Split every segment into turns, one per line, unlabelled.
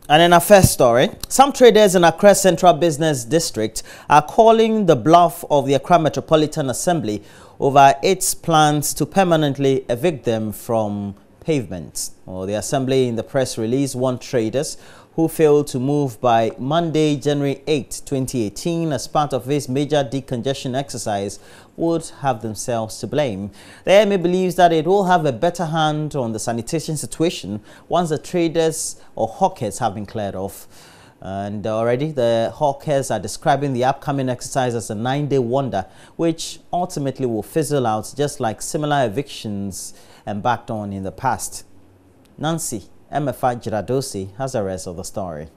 And in our first story, some traders in Accra Central Business District are calling the bluff of the Accra Metropolitan Assembly over its plans to permanently evict them from pavements. The Assembly, in the press release, warned traders who failed to move by Monday, January 8, 2018, as part of this major decongestion exercise, would have themselves to blame. The AMA believes that it will have a better hand on the sanitation situation once the traders or hawkers have been cleared off. And already the hawkers are describing the upcoming exercise as a 9-day wonder, which ultimately will fizzle out just like similar evictions embarked on in the past. Nancy MFA Jiradosi has the rest of the story.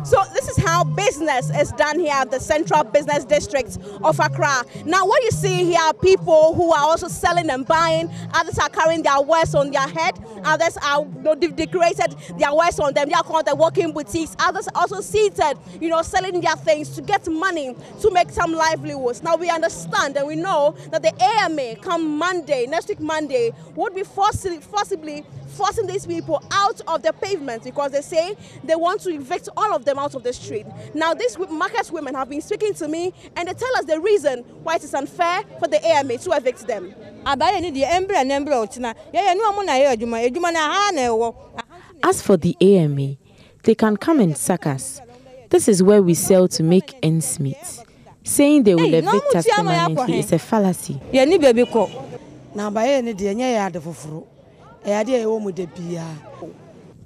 So this is how business is done here at the Central Business District of Accra. Now what you see here are people who are also selling and buying. Others are carrying their wares on their head. Others are decorated their wares on them. They are called the walking boutiques. Others are also seated, selling their things to get money to make some livelihoods. Now we understand and we know that the AMA come Monday, next week Monday, would be forcibly forcing these people out of the pavement because they say they want to evict all of them out of the street. Now these market women have been speaking to me and they tell us the reason why it is unfair for the AMA to evict them.
As for the AMA, they can come and sack us. This is where we sell to make ends meet. Saying they will evict us permanently is a fallacy.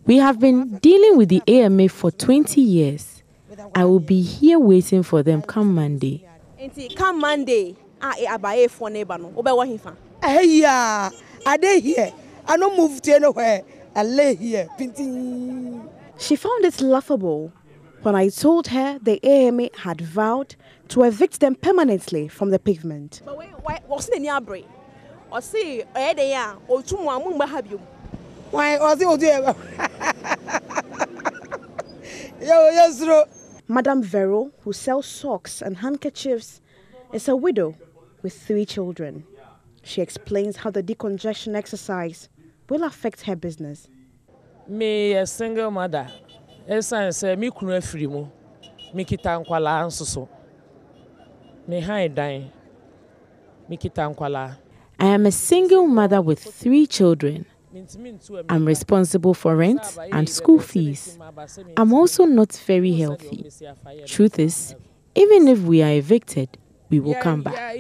We have been dealing with the AMA for 20 years. I will be here waiting for them come Monday.
Come Monday,
I dey here. I don't move to anywhere. I lay here.
She found it laughable when I told her the AMA had vowed to evict them permanently from the pavement.
But what's the nearby? Or see, or two more have you.
Why, yes,
Madame Vero, who sells socks and handkerchiefs, is a widow with 3 children. She explains how the decongestion exercise will affect her business.
Me a single mother. Esa say me kunu free mu. Me kita nkwala nsoso. Me han dan. Me kita nkwala.
I am a single mother with 3 children. I'm responsible for rent and school fees. I'm also not very healthy. Truth is, even if we are evicted, we will come back.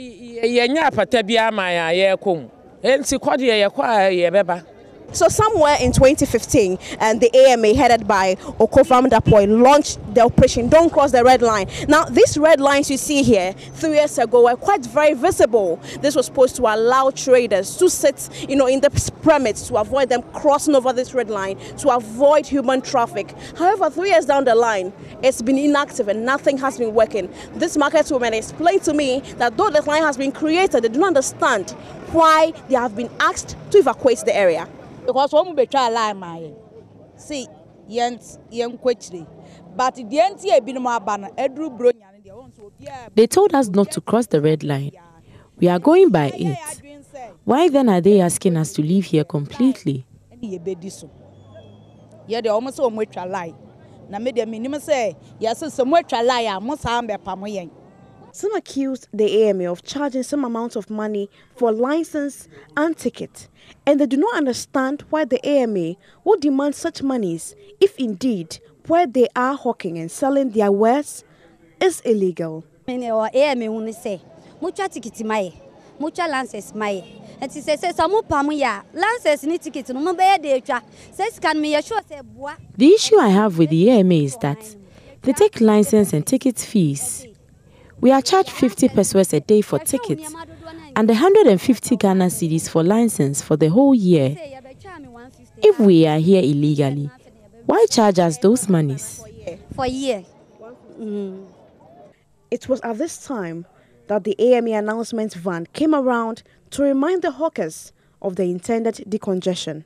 So somewhere in 2015, the AMA headed by Okofam Dapoy launched the operation Don't Cross the Red Line. Now these red lines you see here 3 years ago were quite very visible. This was supposed to allow traders to sit in the premise to avoid them crossing over this red line, to avoid human traffic. However, 3 years down the line, it's been inactive and nothing has been working. This market woman explained to me that though the line has been created, they do not understand why they have been asked to evacuate the area.
Because one be try lie my see yen quickly, but the NTA been more banner Edru Bronya.
They told us not to cross the red line. We are going by it. Why then are they asking us to leave here completely?
Yeah, they almost so much lie. Na me the minimum say yes, so much lie. I must have be pamoyen.
Some accused the AMA of charging some amount of money for license and ticket, and they do not understand why the AMA would demand such monies if indeed where they are hawking and selling their wares is illegal.
AMA won't say, mucha ticket my, mucha lances my. And she says, some pamuya, lances need tickets, no bear says, can me assure say,
the issue I have with the AMA is that they take license and ticket fees. We are charged 50 pesos a day for tickets and 150 Ghana cedis for license for the whole year. If we are here illegally, why charge us those monies?
For a year.
It was at this time that the AMA announcement van came around to remind the hawkers of the intended decongestion.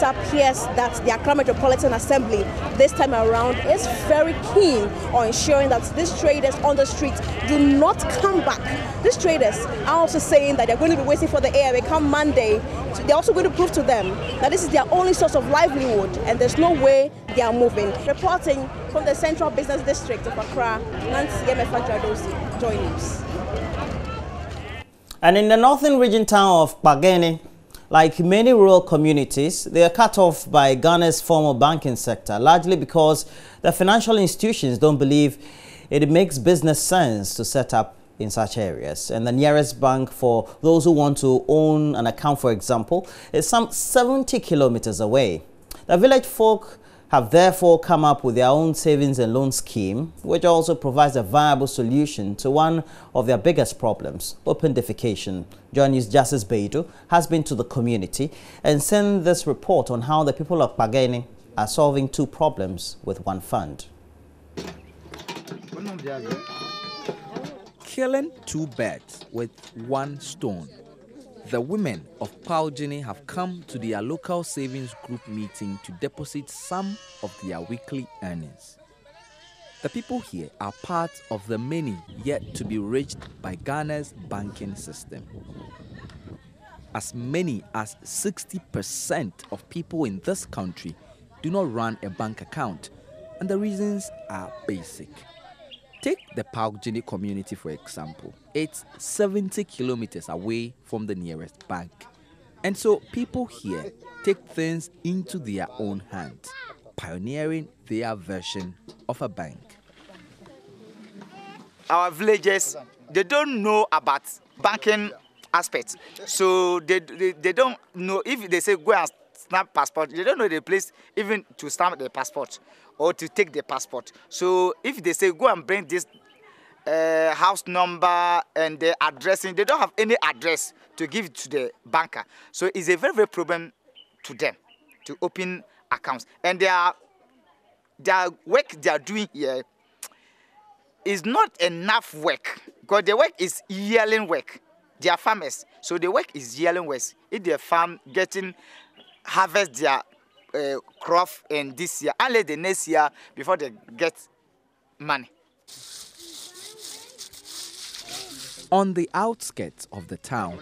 it appears that the Accra Metropolitan Assembly this time around is very keen on ensuring that these traders on the street do not come back. These traders are also saying that they're going to be waiting for the AMA come Monday. They're also going to prove to them that this is their only source of livelihood and there's no way they are moving. Reporting from the Central Business District of Accra, Nancy Emefantradosi, Joy News.
And in the northern region town of Pagene, like many rural communities, they are cut off by Ghana's formal banking sector, largely because the financial institutions don't believe it makes business sense to set up in such areas. And the nearest bank for those who want to own an account, for example, is some 70 kilometers away. The village folk have therefore come up with their own savings and loan scheme, which also provides a viable solution to one of their biggest problems, open defecation. JoyNews Justice Beido has been to the community and sent this report on how the people of Pagene are solving two problems with one fund.
Killing two birds with one stone. The women of Pagene have come to their local savings group meeting to deposit some of their weekly earnings. The people here are part of the many yet to be reached by Ghana's banking system. As many as 60% of people in this country do not run a bank account, and the reasons are basic. Take the Pagene community, for example. It's 70 kilometers away from the nearest bank. And so people here take things into their own hands, pioneering their version of a bank.
Our villagers, they don't know about banking aspects. So they don't know, if they say go and stamp passport, they don't know the place even to stamp the passport or to take the passport. So if they say go and bring this house number and the addressing, they don't have any address to give to the banker. So it's a very, very problem to them to open accounts. And their work they are doing here is not enough work, because the work is yearling work. They are farmers, so the work is yearling work. If they farm, harvest their crop in this year, only the next year before they get money.
On the outskirts of the town,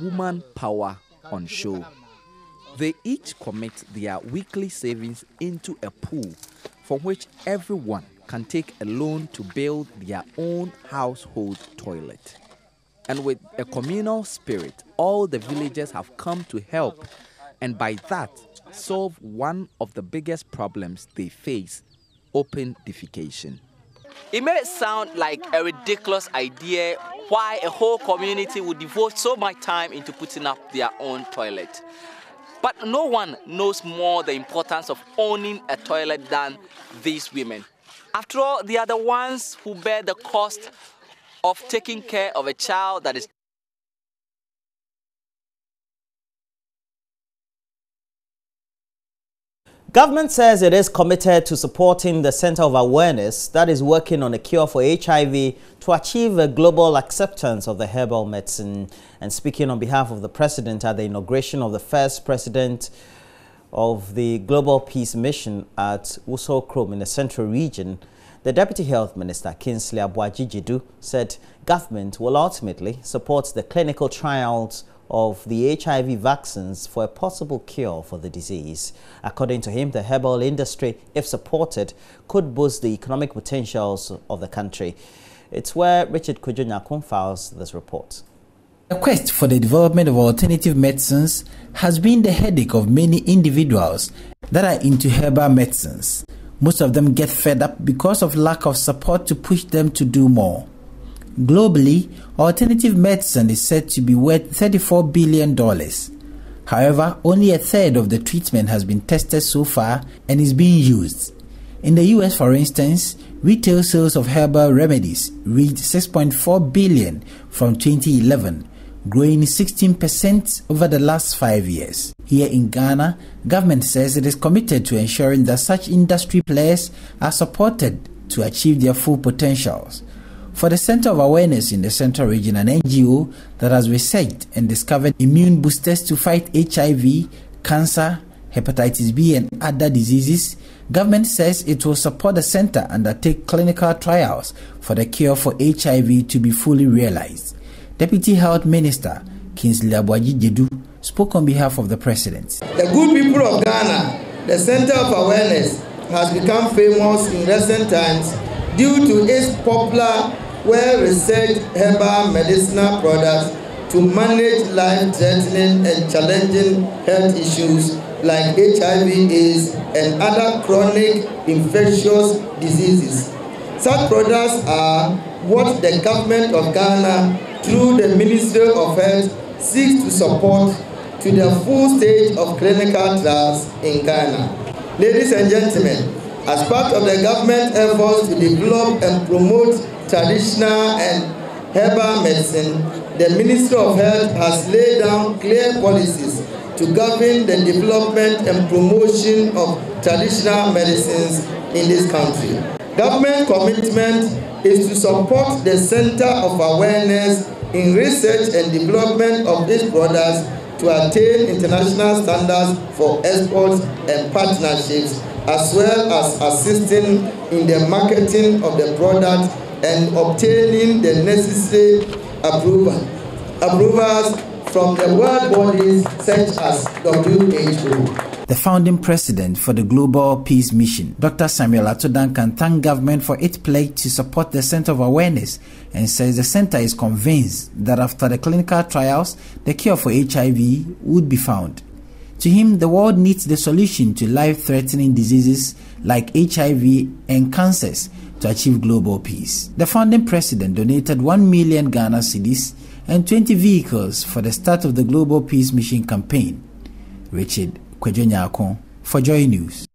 woman power on show. They each commit their weekly savings into a pool from which everyone can take a loan to build their own household toilet. And with a communal spirit, all the villagers have come to help, and by that, solve one of the biggest problems they face, open defecation.
It may sound like a ridiculous idea why a whole community would devote so much time into putting up their own toilet. But no one knows more the importance of owning a toilet than these women. After all, they are the ones who bear the cost of taking care of a child that is
Government says it is committed to supporting the Center of Awareness that is working on a cure for HIV to achieve a global acceptance of the herbal medicine. And speaking on behalf of the President at the inauguration of the first President of the Global Peace Mission at Uso Krom in the Central Region, the Deputy Health Minister, Kingsley Abuajijidu, said government will ultimately support the clinical trials of the HIV vaccines for a possible cure for the disease. According to him, the herbal industry, if supported, could boost the economic potentials of the country. It's where Richard Kujo-Nyakun files this report.
The quest for the development of alternative medicines has been the headache of many individuals that are into herbal medicines. Most of them get fed up because of lack of support to push them to do more. Globally, alternative medicine is said to be worth $34 billion. However, only a third of the treatment has been tested so far and is being used. In the US, for instance, retail sales of herbal remedies reached $6.4 billion from 2011, growing 16% over the last 5 years. Here in Ghana, government says it is committed to ensuring that such industry players are supported to achieve their full potentials. For the Center of Awareness in the Central Region, an NGO that has researched and discovered immune boosters to fight HIV, cancer, hepatitis B and other diseases, government says it will support the center undertake clinical trials for the cure for HIV to be fully realized. Deputy Health Minister Kingsley Jedu spoke on behalf of the president.
The good people of Ghana, the Center of Awareness, has become famous in recent times due to its popular, well-researched herbal medicinal products to manage life-threatening and challenging health issues like HIV/AIDS and other chronic infectious diseases. Such products are what the government of Ghana, through the Ministry of Health, seeks to support to the full stage of clinical trials in Ghana. Ladies and gentlemen, as part of the government efforts to develop and promote traditional and herbal medicine, the Ministry of Health has laid down clear policies to govern the development and promotion of traditional medicines in this country. Government commitment is to support the Center of Awareness in research and development of these products to attain international standards for exports and partnerships, as well as assisting in the marketing of the product and obtaining the necessary approvals from the world bodies such as WHO.
The founding president for the Global Peace Mission, Dr. Samuel Atodankan, thanked government for its pledge to support the Center of Awareness and says the center is convinced that after the clinical trials, the cure for HIV would be found. To him, the world needs the solution to life-threatening diseases like HIV and cancers to achieve global peace. The founding president donated 1 million Ghana cedis and 20 vehicles for the start of the Global Peace Mission campaign. Richard Kwejonya for Joy News.